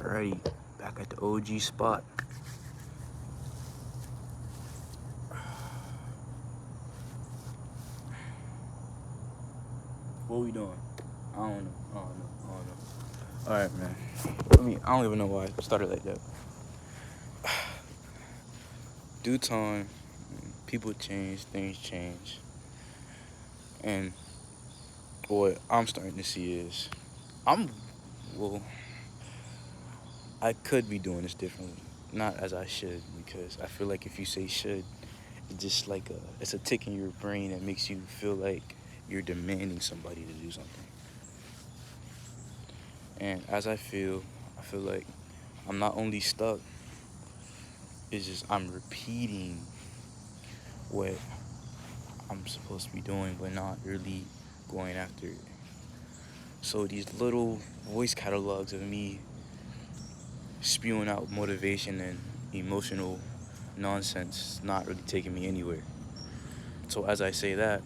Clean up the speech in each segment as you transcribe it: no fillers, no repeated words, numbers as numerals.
Alrighty, back at the OG spot. What we doing? I don't know. Alright, man. I don't even know why I started like that. Due time, people change, things change. And what I'm starting to see is, well, I could be doing this differently. Not as I should, because I feel like if you say should, it's just like it's a tick in your brain that makes you feel like you're demanding somebody to do something. And as I feel like I'm not only stuck, it's just I'm repeating what I'm supposed to be doing, but not really going after it. So these little voice catalogs of me spewing out motivation and emotional nonsense not really taking me anywhere. So as I say that,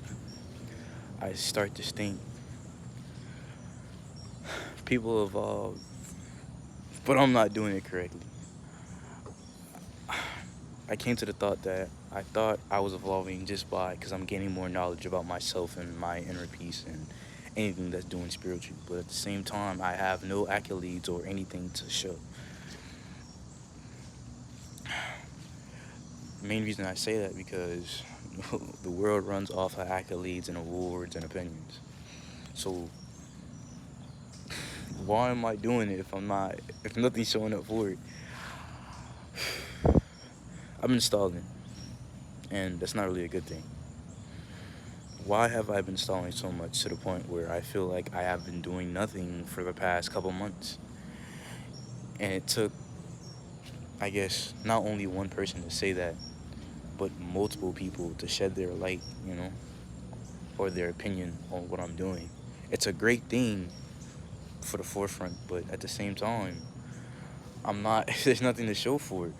I start to think people evolve, but I'm not doing it correctly. I came to the thought that I thought I was evolving just because I'm gaining more knowledge about myself and my inner peace and anything that's doing spiritual. But at the same time, I have no accolades or anything to show. The main reason I say that because the world runs off of accolades and awards and opinions. So why am I doing it if nothing's showing up for it? I've been stalling, and that's not really a good thing. Why have I been stalling so much to the point where I feel like I have been doing nothing for the past couple months? And it took, I guess, not only one person to say that, but multiple people to shed their light, or their opinion on what I'm doing. It's a great thing for the forefront, but at the same time, there's nothing to show for it.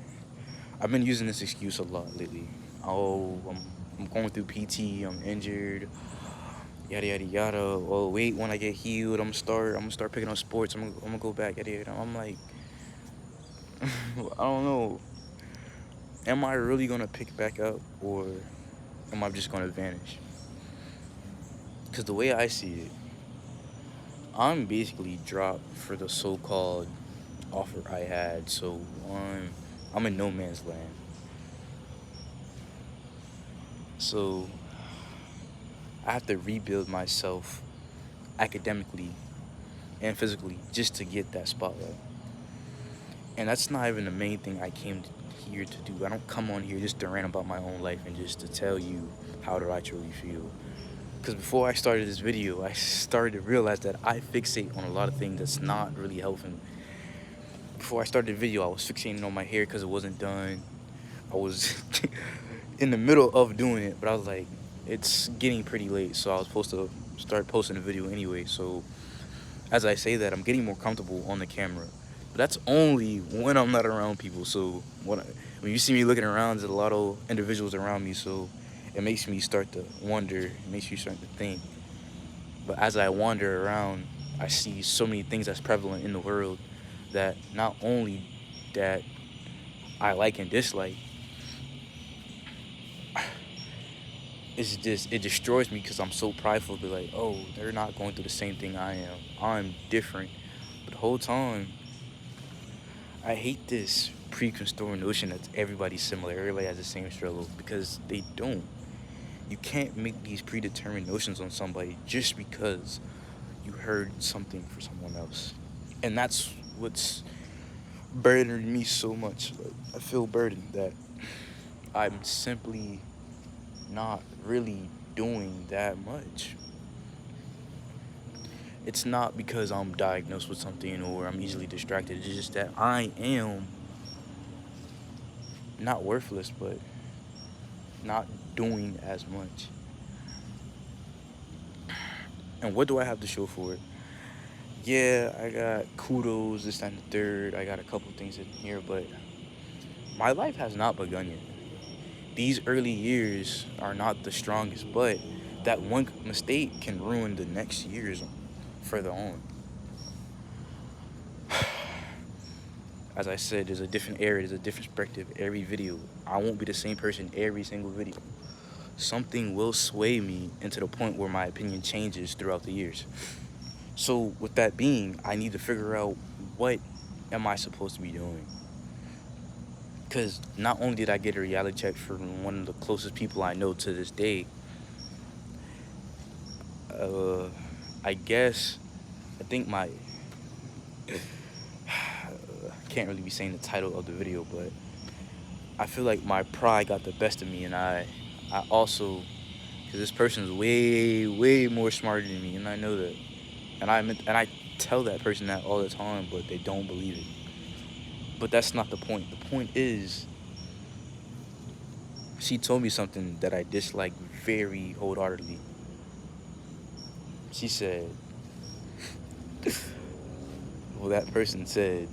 I've been using this excuse a lot lately. Oh, I'm going through PT, I'm injured, yada yada yada. Oh wait, when I get healed, I'm gonna start picking up sports. I'm gonna go back, yada yada. I'm like, I don't know. Am I really gonna pick back up, or am I just gonna vanish? Because the way I see it, I'm basically dropped for the so-called offer I had. So I'm in no man's land. So I have to rebuild myself academically and physically just to get that spotlight. And that's not even the main thing I came here to do. I don't come on here just to rant about my own life and just to tell you how do I truly feel. Because before I started this video, I started to realize that I fixate on a lot of things that's not really helping. Before I started the video, I was fixating on my hair because it wasn't done. I was in the middle of doing it, but I was like, it's getting pretty late, so I was supposed to start posting the video anyway. So as I say that, I'm getting more comfortable on the camera. But that's only when I'm not around people. So when you see me looking around, there's a lot of individuals around me. So it makes me start to wonder. It makes you start to think. But as I wander around, I see so many things that's prevalent in the world that not only that I like and dislike, it destroys me because I'm so prideful to be like, oh, they're not going through the same thing I am. I'm different. But the whole time, I hate this preconceived notion that everybody's similar, everybody has the same struggle, because they don't. You can't make these predetermined notions on somebody just because you heard something for someone else. And that's what's burdening me so much. Like, I feel burdened that I'm simply not really doing that much. It's not because I'm diagnosed with something or I'm easily distracted. It's just that I am not worthless, but not doing as much. And what do I have to show for it? Yeah, I got kudos, this and the third. I got a couple things in here, but my life has not begun yet. These early years are not the strongest, but that one mistake can ruin the next years further on. As I said, there's a different era, there's a different perspective every video. I won't be the same person every single video. Something will sway me into the point where my opinion changes throughout the years. So with that being, I need to figure out what am I supposed to be doing? Because not only did I get a reality check from one of the closest people I know to this day, uh, I guess, I think my, can't really be saying the title of the video, but I feel like my pride got the best of me, and I also, because this person is way more smarter than me, and I know that, and I tell that person that all the time, but they don't believe it. But that's not the point. The point is, she told me something that I dislike very wholeheartedly. She said, well, that person said,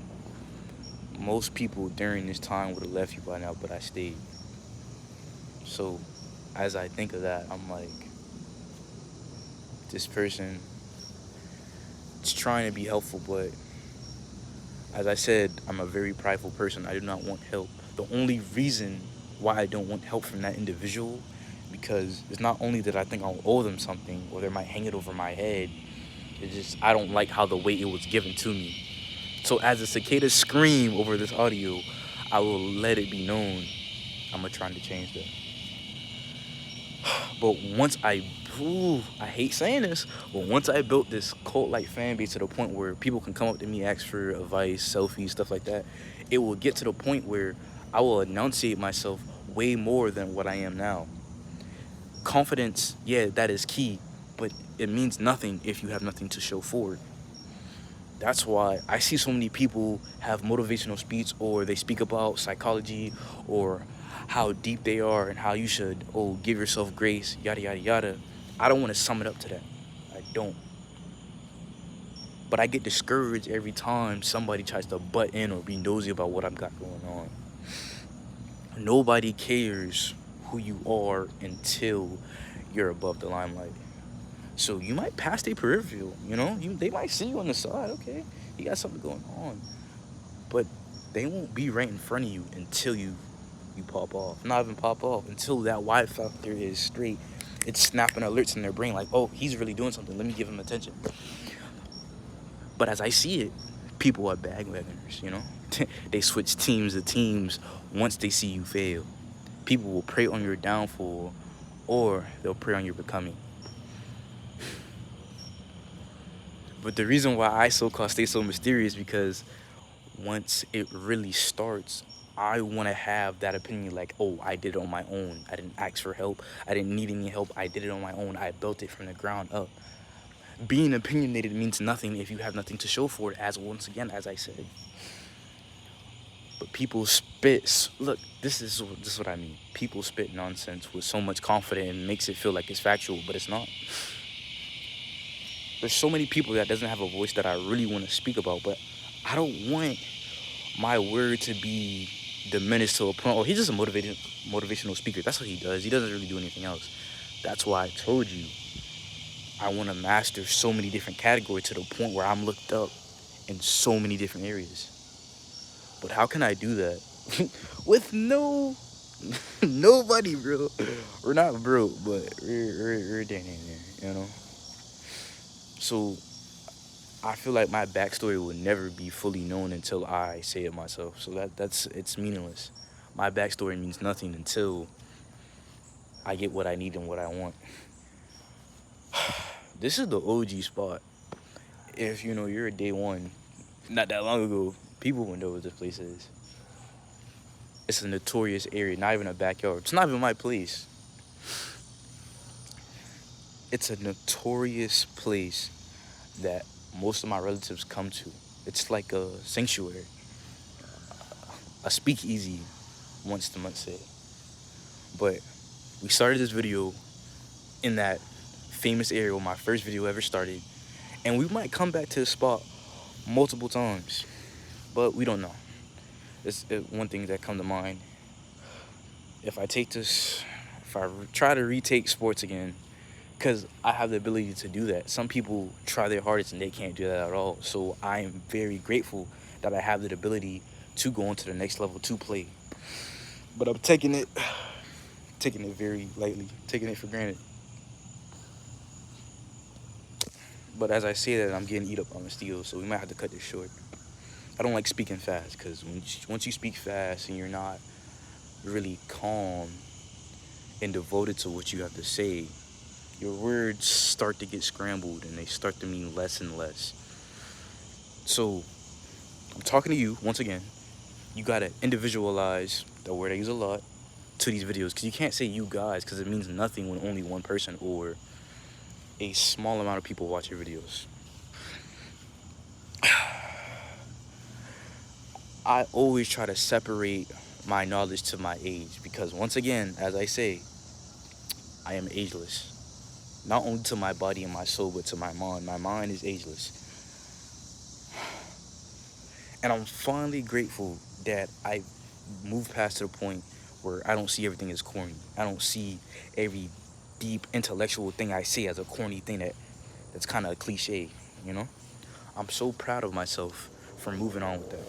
most people during this time would have left you by now, but I stayed. So, as I think of that, I'm like, this person is trying to be helpful, but as I said, I'm a very prideful person. I do not want help. The only reason why I don't want help from that individual, because it's not only that I think I'll owe them something or they might hang it over my head, it's just I don't like how the way it was given to me. So as the cicadas scream over this audio, I will let it be known I'm trying to change that. But once I hate saying this, but once I built this cult-like fan base to the point where people can come up to me, ask for advice, selfies, stuff like that, it will get to the point where I will enunciate myself way more than what I am now. Confidence, yeah, that is key, but it means nothing if you have nothing to show for it. That's why I see so many people have motivational speech, or they speak about psychology or how deep they are and how you should, give yourself grace, yada, yada, yada. I don't want to sum it up to that. I don't. But I get discouraged every time somebody tries to butt in or be nosy about what I've got going on. Nobody cares who you are until you're above the limelight. So you might pass their peripheral, they might see you on the side, okay, you got something going on. But they won't be right in front of you until you pop off. Not even pop off, until that Y factor is straight. It's snapping alerts in their brain like, oh, he's really doing something, let me give him attention. But as I see it, people are bandwagoners, They switch teams to teams once they see you fail. People will prey on your downfall, or they'll prey on your becoming. But the reason why I so-called stay so mysterious, because once it really starts, I want to have that opinion like, oh, I did it on my own. I didn't ask for help. I didn't need any help. I did it on my own. I built it from the ground up. Being opinionated means nothing if you have nothing to show for it, as I said. But people spit. Look, this is what I mean. People spit nonsense with so much confidence and makes it feel like it's factual, but it's not. There's so many people that doesn't have a voice that I really want to speak about, but I don't want my word to be diminished to a point. Oh, he's just a motivational speaker. That's what he does. He doesn't really do anything else. That's why I told you I want to master so many different categories to the point where I'm looked up in so many different areas. But how can I do that with nobody, bro? We're not broke, but we're down there, So I feel like my backstory will never be fully known until I say it myself. So it's meaningless. My backstory means nothing until I get what I need and what I want. This is the OG spot. If you're a day one, not that long ago, people would know what this place is. It's a notorious area, not even a backyard. It's not even my place. It's a notorious place that most of my relatives come to. It's like a sanctuary, a speakeasy, once the month say. But we started this video in that famous area where my first video ever started, and we might come back to the spot multiple times, but we don't know. It's one thing that come to mind. If I try to retake sports again, because I have the ability to do that. Some people try their hardest and they can't do that at all. So I am very grateful that I have the ability to go on to the next level to play. But I'm taking it very lightly, taking it for granted. But as I say that, I'm getting eat up by mosquitoes, so we might have to cut this short. I don't like speaking fast because once you speak fast and you're not really calm and devoted to what you have to say, your words start to get scrambled and they start to mean less and less. So I'm talking to you once again. You gotta individualize the word I use a lot to these videos because you can't say you guys because it means nothing when only one person or a small amount of people watch your videos. I always try to separate my knowledge to my age because once again, as I say, I am ageless. Not only to my body and my soul, but to my mind. My mind is ageless. And I'm finally grateful that I moved past to the point where I don't see everything as corny. I don't see every deep intellectual thing I say as a corny thing that's kind of a cliche, you know? I'm so proud of myself for moving on with that.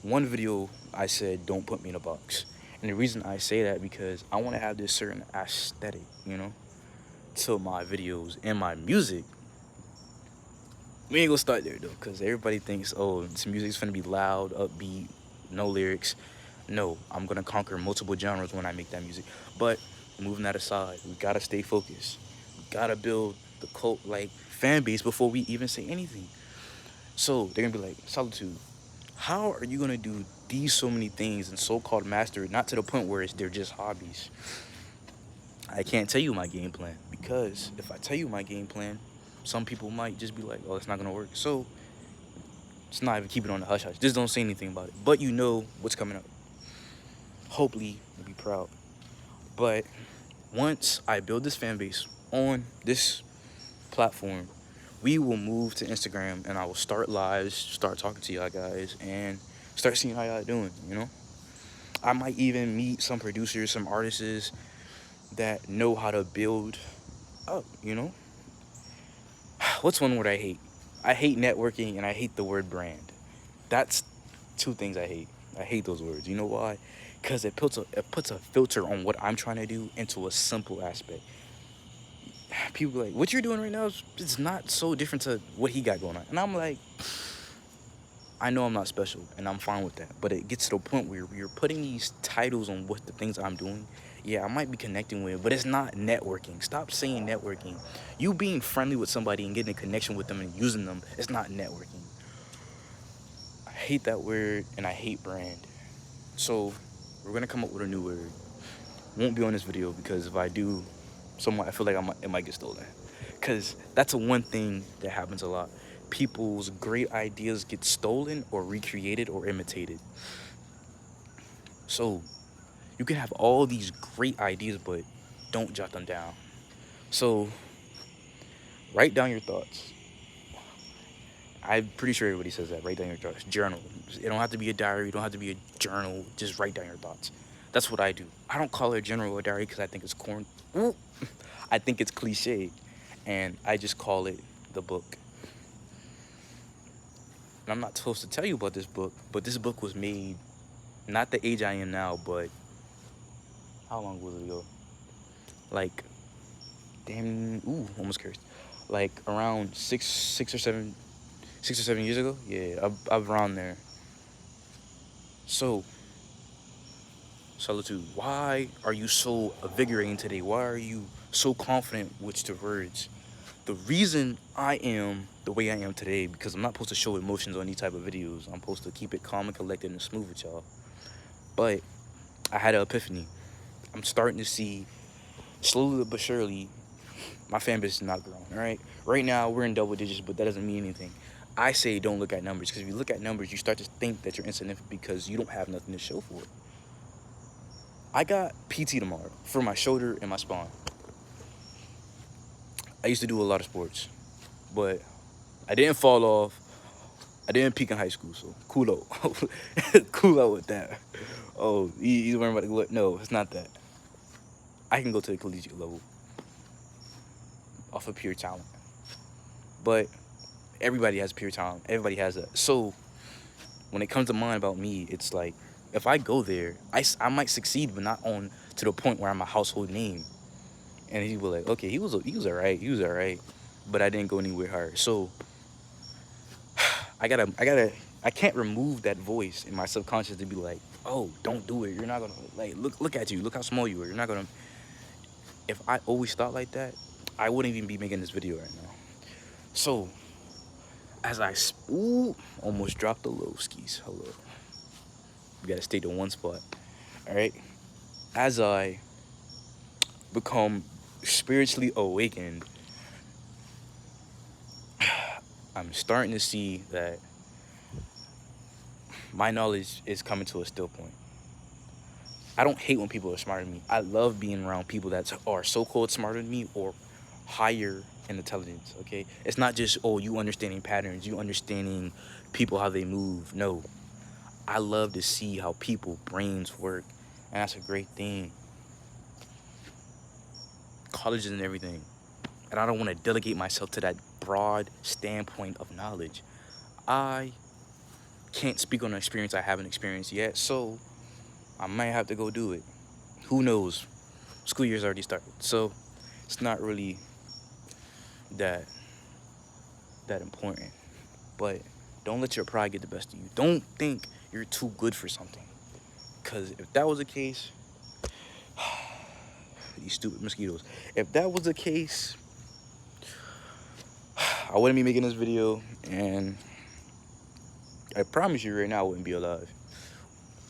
One video I said, don't put me in a box. And the reason I say that because I want to have this certain aesthetic, to my videos and my music. We ain't gonna start there though, because everybody thinks, oh, this music's gonna be loud, upbeat, no lyrics. No, I'm gonna conquer multiple genres when I make that music. But moving that aside, we gotta stay focused. We gotta build the cult like fan base before we even say anything. So they're gonna be like, Solitude, how are you gonna do these so many things and so-called master it, not to the point where they're just hobbies? I can't tell you my game plan because if I tell you my game plan, some people might just be like, oh, it's not gonna work. So it's not even keep it on the hush hush. Just don't say anything about it. But you know what's coming up. Hopefully you'll be proud. But once I build this fan base on this platform, we will move to Instagram and I will start lives, start talking to y'all guys, and start seeing how y'all doing. I might even meet some producers, some artists that know how to build up. What's one word I hate? I hate networking and I hate the word brand. That's two things I hate. I hate those words. You know why? Because it puts a filter on what I'm trying to do into a simple aspect. People are like, what you're doing right now it's not so different to what he got going on. And I'm like, I know I'm not special and I'm fine with that. But it gets to the point where you're putting these titles on what the things I'm doing. Yeah, I might be connecting with, but it's not networking. Stop saying networking. You being friendly with somebody and getting a connection with them and using them, it's not networking. I hate that word and I hate brand. So we're gonna come up with a new word. Won't be on this video because if I do, I feel like it might get stolen. Because that's a one thing that happens a lot. People's great ideas get stolen or recreated or imitated. So you can have all these great ideas, but don't jot them down. So write down your thoughts. I'm pretty sure everybody says that. Write down your thoughts. Journal. It don't have to be a diary. It don't have to be a journal. Just write down your thoughts. That's what I do. I don't call it a journal or a diary because I think it's corn. I think it's cliche. And I just call it the book. And I'm not supposed to tell you about this book, but this book was made not the age I am now, but how long was it ago? Like, almost cursed. Like around six or seven years ago. Yeah, I'm around there. So, Solitude, why are you so invigorating today? Why are you so confident with your words? The reason I am the way I am today, because I'm not supposed to show emotions on these type of videos. I'm supposed to keep it calm and collected and smooth with y'all. But I had an epiphany. I'm starting to see, slowly but surely, my fan base is not growing, all right? Right now, we're in double digits, but that doesn't mean anything. I say don't look at numbers, because if you look at numbers, you start to think that you're insignificant because you don't have nothing to show for it. I got PT tomorrow for my shoulder and my spine. I used to do a lot of sports, but I didn't fall off. I didn't peak in high school, so cool out. Cool out with that. Oh, you worrying about the look? No, it's not that. I can go to the collegiate level off of pure talent. But Everybody has a period of time. Everybody has that. So when it comes to mine about me, it's like if I go there, I might succeed, but not on to the point where I'm a household name. And he was like, okay, he was alright, but I didn't go anywhere hard. So I can't remove that voice in my subconscious to be like, oh, don't do it. You're not gonna like look at you. Look how small you are. You're not gonna. If I always thought like that, I wouldn't even be making this video right now. So as I almost dropped the low skis. Hello. You gotta stay to one spot. All right. As I become spiritually awakened, I'm starting to see that my knowledge is coming to a still point. I don't hate when people are smarter than me. I love being around people that are so-called smarter than me or higher in intelligence, okay? It's not just, oh, you understanding patterns, you understanding people, how they move. No. I love to see how people brains work, and that's a great thing. Colleges and everything. And I don't want to delegate myself to that broad standpoint of knowledge. I can't speak on an experience I haven't experienced yet, so I might have to go do it. Who knows? School year's already started, so it's not really that important. But don't let your pride get the best of you. Don't think you're too good for something, because if that was the case, these stupid mosquitoes. If that was the case, I wouldn't be making this video, and I promise you right now I wouldn't be alive.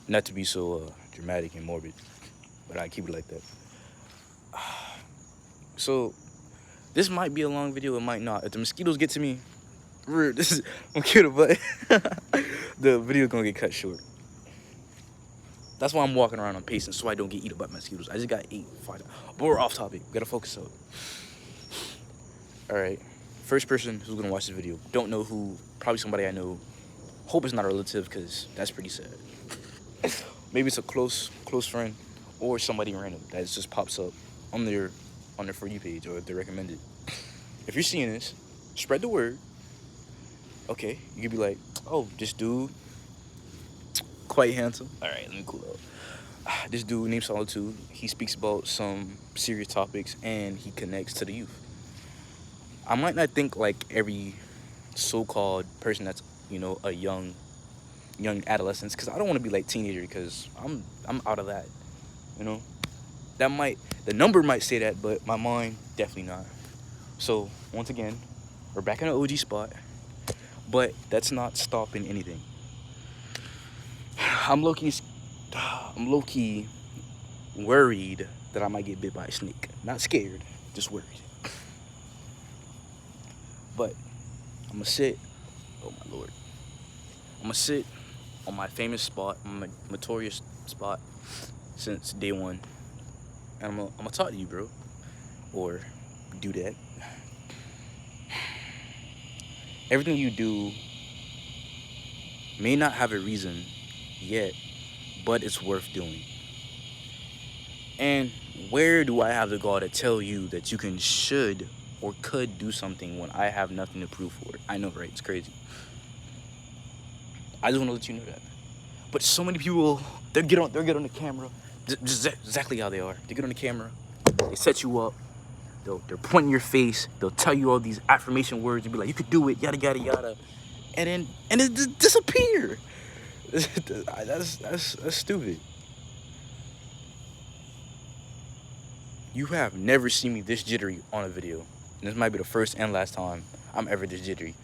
Not to be so dramatic and morbid, but I keep it like that. So this might be a long video, it might not. If the mosquitoes get to me, this is, I'm kidding, but the video's gonna get cut short. That's why I'm walking around on pacing, so I don't get eaten by mosquitoes. I just got 8, 5. But we're off topic. We gotta focus up. All right. First person who's gonna watch this video, don't know who, probably somebody I know. Hope it's not a relative, because that's pretty sad. Maybe it's a close friend, or somebody random that just pops up on their For You page, or they're recommended. If you're seeing this, spread the word. Okay, you could be like, oh, this dude, quite handsome. All right, let me cool out. This dude named Solitude, he speaks about some serious topics, and he connects to the youth. I might not think like every so-called person that's, a young adolescent, because I don't want to be like teenager, because I'm out of that, the number might say that, but my mind definitely not. So once again, we're back in the OG spot, but that's not stopping anything. I'm low-key worried that I might get bit by a snake. Not scared, just worried. But I'm gonna sit, oh my lord, I'm gonna sit on my famous spot, my notorious spot since day one, and I'm gonna talk to you, bro, or do that. Everything you do may not have a reason yet, but it's worth doing. And where do I have the gall to tell you that you should or could do something when I have nothing to prove for it? I know, right? It's crazy. I just want to let you know that. But so many people, they'll get on the camera, just exactly how they are. They get on the camera, they set you up, they're pointing your face, they'll tell you all these affirmation words, you'll be like, you could do it, yada yada yada, and it just disappear. That's stupid. You have never seen me this jittery on a video. And this might be the first and last time I'm ever this jittery.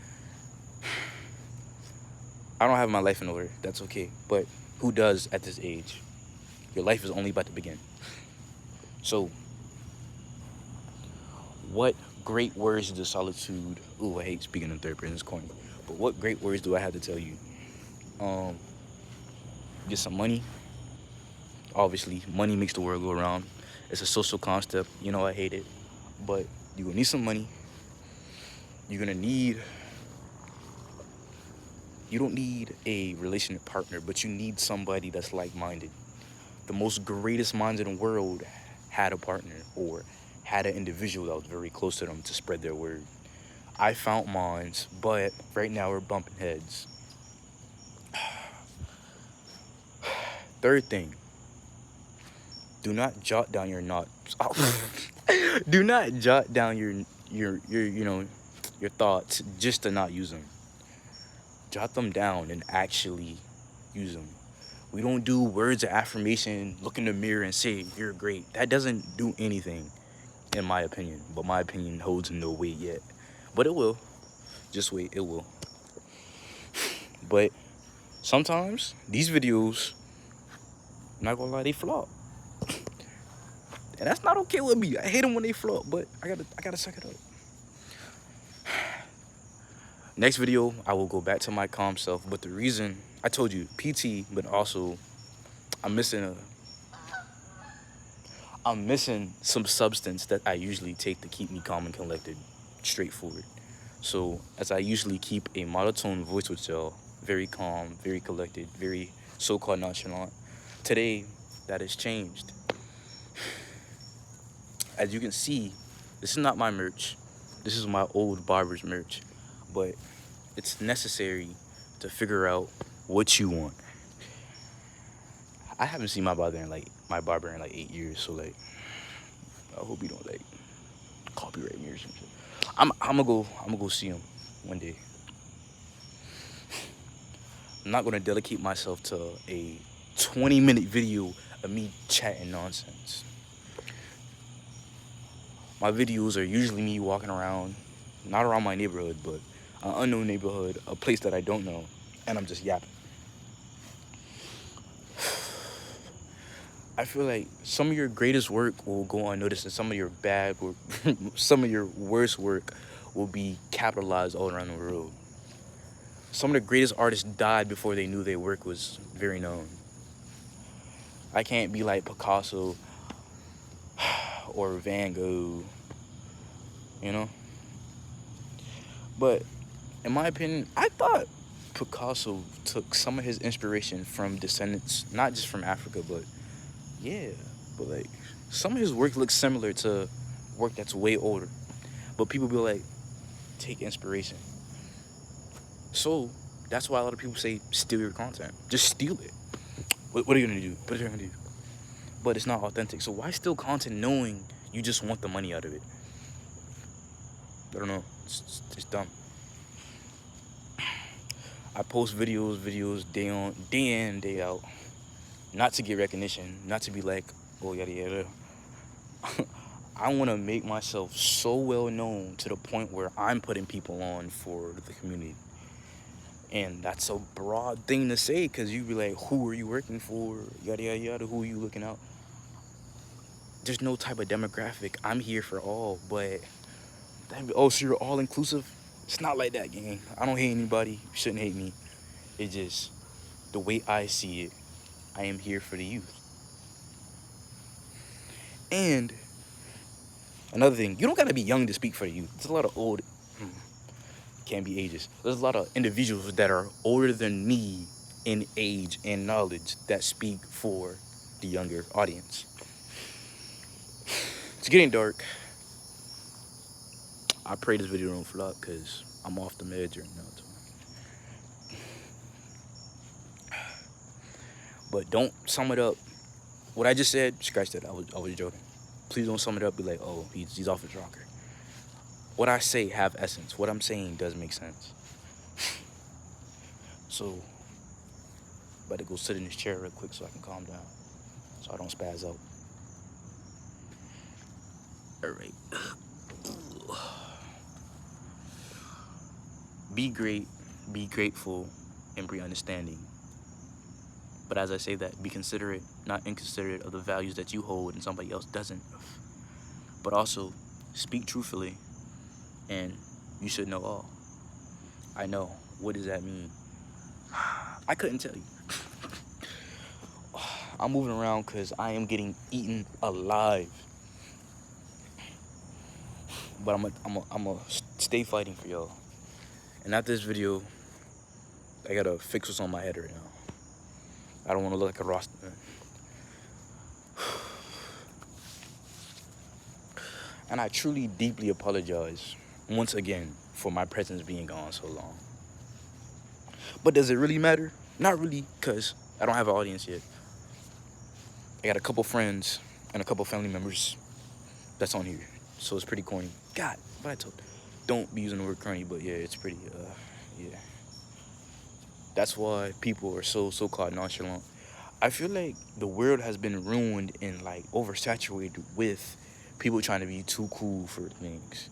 I don't have my life in order. That's okay. But who does at this age? Your life is only about to begin. So, what great words does Solitude... Ooh, I hate speaking in third person, it's corny. But what great words do I have to tell you? Get some money. Obviously, money makes the world go around. It's a social concept. I hate it. But you're gonna need some money. You're gonna need... You don't need a relationship partner, but you need somebody that's like-minded. The most greatest minds in the world had a partner or had an individual that was very close to them to spread their word. I found mines, but right now we're bumping heads. Third thing, do not jot down your notes. Do not jot down your thoughts just to not use them. Jot them down and actually use them. We don't do words of affirmation, look in the mirror and say you're great. That doesn't do anything, in my opinion. But my opinion holds no weight yet. But it will. Just wait, it will. But sometimes these videos, I'm not gonna lie, they flop. And that's not okay with me. I hate them when they flop, but I gotta suck it up. Next video, I will go back to my calm self. But the reason I told you PT, but also I'm missing some substance that I usually take to keep me calm and collected, straightforward. So as I usually keep a monotone voice with y'all, very calm, very collected, very so-called nonchalant. Today, that has changed. As you can see, this is not my merch. This is my old barber's merch. But it's necessary to figure out what you want. I haven't seen my barber in like 8 years, so like I hope he don't like copyright me or some shit. I'm gonna go see him one day. I'm not gonna dedicate myself to a 20-minute video of me chatting nonsense. My videos are usually me walking around, not around my neighborhood, but an unknown neighborhood, a place that I don't know, and I'm just yapping. I feel like some of your greatest work will go unnoticed, and some of your bad work, some of your worst work will be capitalized all around the world. Some of the greatest artists died before they knew their work was very known. I can't be like Picasso or Van Gogh, you know? But in my opinion, I thought Picasso took some of his inspiration from descendants, not just from Africa, but yeah, but like some of his work looks similar to work that's way older. But people be like, take inspiration. So that's why a lot of people say steal your content. Just steal it. What are you gonna do? What are you gonna do? But it's not authentic. So why steal content knowing you just want the money out of it? I don't know. It's dumb. I post videos day in, day out. Not to get recognition, not to be like, oh, yada, yada. I want to make myself so well known to the point where I'm putting people on for the community. And that's a broad thing to say, because you be like, who are you working for? Yada, yada, yada. Who are you looking out? There's no type of demographic. I'm here for all, but, oh, so you're all inclusive? It's not like that, gang. I don't hate anybody. You shouldn't hate me. It's just the way I see it. I am here for the youth. And another thing, you don't gotta be young to speak for the youth. There's a lot of old, can't be ages. There's a lot of individuals that are older than me in age and knowledge that speak for the younger audience. It's getting dark. I pray this video don't flop because I'm off the meds right now. But don't sum it up. What I just said, scratch that. I was joking. Please don't sum it up. Be like, oh, he's off his rocker. What I say have essence. What I'm saying does make sense. So, better go sit in this chair real quick so I can calm down, so I don't spaz out. All right. Be great, be grateful, and be understanding. But as I say that, be considerate, not inconsiderate of the values that you hold and somebody else doesn't. But also, speak truthfully, and you should know all. I know. What does that mean? I couldn't tell you. I'm moving around because I am getting eaten alive. But I'm gonna stay fighting for y'all. And after this video, I gotta fix what's on my head right now. I don't want to look like a roster. And I truly, deeply apologize once again for my presence being gone so long. But does it really matter? Not really, because I don't have an audience yet. I got a couple friends and a couple family members that's on here. So it's pretty corny. God, what I told. Don't be using the word corny, but yeah, it's pretty, yeah. That's why people are so-called nonchalant. I feel like the world has been ruined and like oversaturated with people trying to be too cool for things.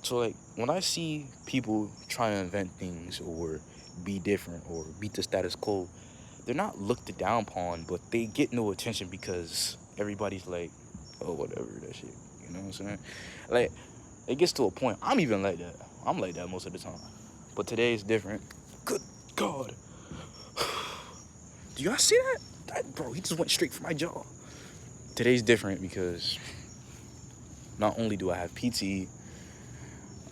So like when I see people trying to invent things or be different or beat the status quo, they're not looked down upon, but they get no attention because everybody's like, oh, whatever, that shit. You know what I'm saying? Like, it gets to a point. I'm even like that. I'm like that most of the time. But today is different. Good God. Do y'all see that? Bro, he just went straight for my jaw. Today's different because not only do I have PT,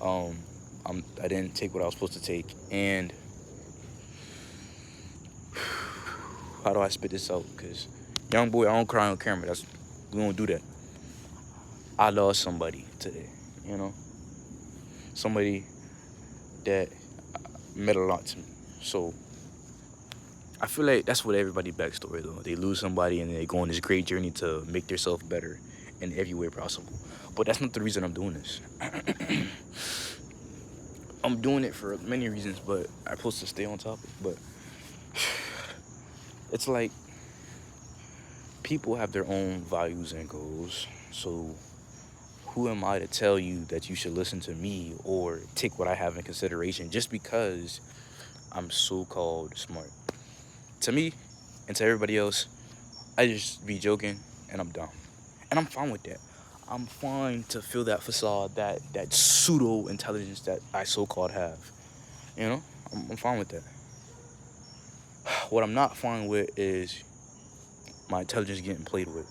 I didn't take what I was supposed to take, and how do I spit this out? Because young boy, I don't cry on camera. We don't do that. I lost somebody today, you know, somebody that meant a lot to me. So I feel like that's what everybody backstory though. They lose somebody and they go on this great journey to make themselves better in every way possible. But that's not the reason I'm doing this. I'm doing it for many reasons, but I'm supposed to stay on topic. But it's like people have their own values and goals. So who am I to tell you that you should listen to me or take what I have in consideration just because I'm so-called smart? To me and to everybody else, I just be joking and I'm dumb. And I'm fine with that. I'm fine to feel that facade, that pseudo-intelligence that I so-called have. You know? I'm fine with that. What I'm not fine with is my intelligence getting played with.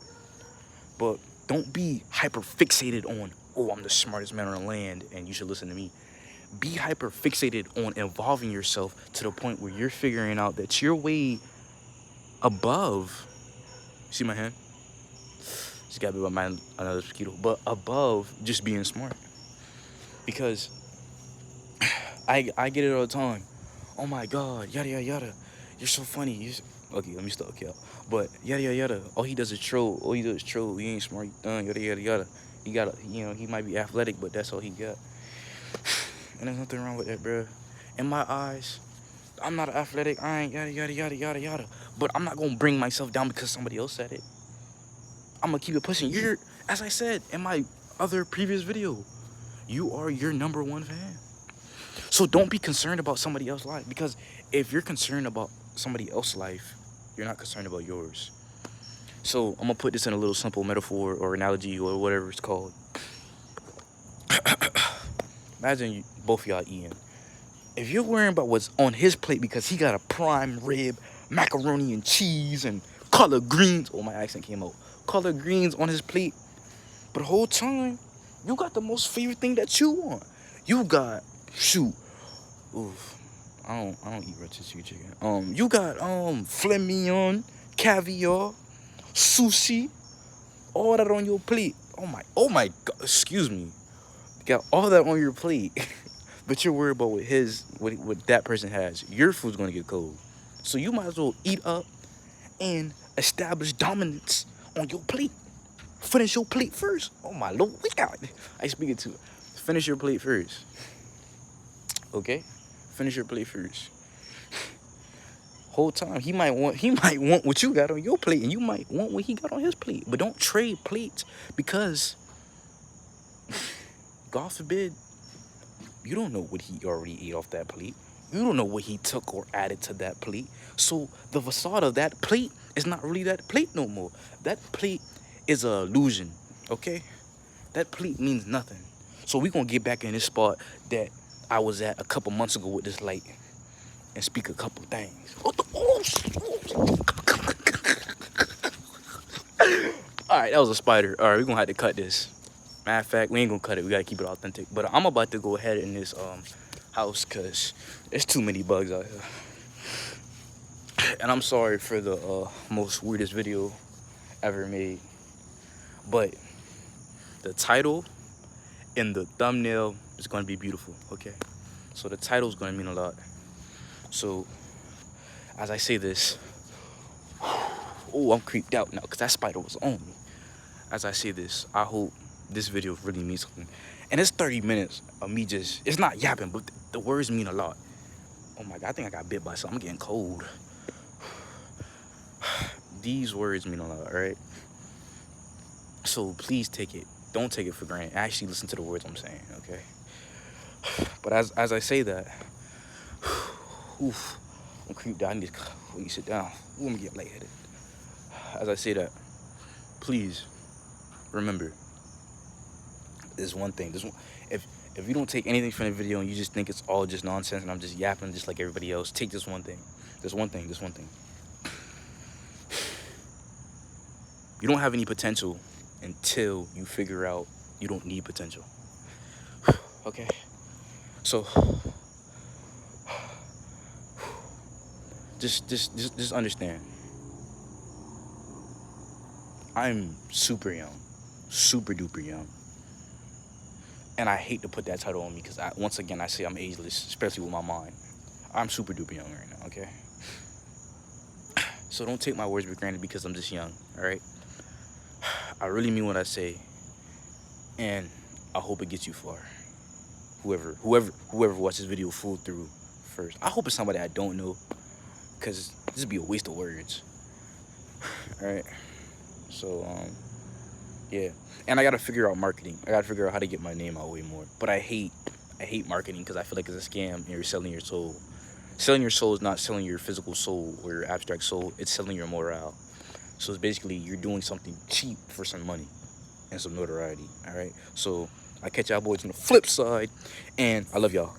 But don't be hyper fixated on, oh, I'm the smartest man on the land and you should listen to me. Be hyper fixated on evolving yourself to the point where you're figuring out that you're way above. See my hand? Just got bit by another mosquito. But above just being smart. Because I get it all the time. Oh my God, yada yada yada. You're so funny. Okay, let me stop. Okay, but yada yada yada. All he does is troll. All he does is troll. He ain't smart. Yada yada yada. He got, he might be athletic, but that's all he got. And there's nothing wrong with that, bro. In my eyes, I'm not athletic. I ain't yada yada yada yada yada. But I'm not gonna bring myself down because somebody else said it. I'm gonna keep it pushing. As I said in my other previous video, you are your number one fan. So don't be concerned about somebody else's life, because if you're concerned about somebody else's life, you're not concerned about yours. So I'm gonna put this in a little simple metaphor or analogy or whatever it's called. Imagine both of y'all eating. If you're worrying about what's on his plate because he got a prime rib, macaroni and cheese, and collard greens. Oh, my accent came out. Collard greens on his plate. But the whole time, you got the most favorite thing that you want. You got, shoot. Oof. I don't eat rotisserie chicken. You got filet mignon, caviar, sushi, all that on your plate. Oh my God, excuse me. You got all that on your plate. But you're worried about what that person has. Your food's gonna get cold. So you might as well eat up and establish dominance on your plate. Finish your plate first. Oh my Lord, I speak it to. Finish your plate first. Okay? Finish your plate first. Whole time he might want what you got on your plate, and you might want what he got on his plate. But don't trade plates, because God forbid, you don't know what he already ate off that plate. You don't know what he took or added to that plate. So the facade of that plate is not really that plate no more. That plate is an illusion, okay? That plate means nothing. So we're going to get back in this spot that I was at a couple months ago with this light and speak a couple things. All right, that was a spider. All right, we're going to have to cut this. Matter of fact, we ain't going to cut it. We got to keep it authentic. But I'm about to go ahead in this house because there's too many bugs out here. And I'm sorry for the most weirdest video ever made. But the title and the thumbnail is going to be beautiful, okay? So the title is going to mean a lot. So as I say this, oh, I'm creeped out now because that spider was on me. As I say this, I hope this video really means something. And it's 30 minutes of me just, it's not yapping, but the words mean a lot. Oh my God, I think I got bit by something. I'm getting cold. These words mean a lot, all right? So please take it. Don't take it for granted. Actually listen to the words I'm saying, okay? But as I say that, oof, I'm creeped out. I need to sit down. Ooh, I'm gonna get lightheaded. As I say that, please remember, there's one thing. If you don't take anything from the video and you just think it's all just nonsense and I'm just yapping just like everybody else, take this one thing. This one thing. You don't have any potential until you figure out you don't need potential. Okay? So just understand. I'm super young, super duper young. And I hate to put that title on me because once again I say I'm ageless, especially with my mind. I'm super duper young right now, okay? So don't take my words for granted because I'm just young, all right? I really mean what I say, and I hope it gets you far. Whoever watches this video full through first. I hope it's somebody I don't know, because this would be a waste of words. All right? So, yeah. And I got to figure out marketing. I got to figure out how to get my name out way more. But I hate marketing because I feel like it's a scam and you're selling your soul. Selling your soul is not selling your physical soul or your abstract soul. It's selling your morale. So it's basically you're doing something cheap for some money and some notoriety, all right? So I catch y'all boys on the flip side, and I love y'all.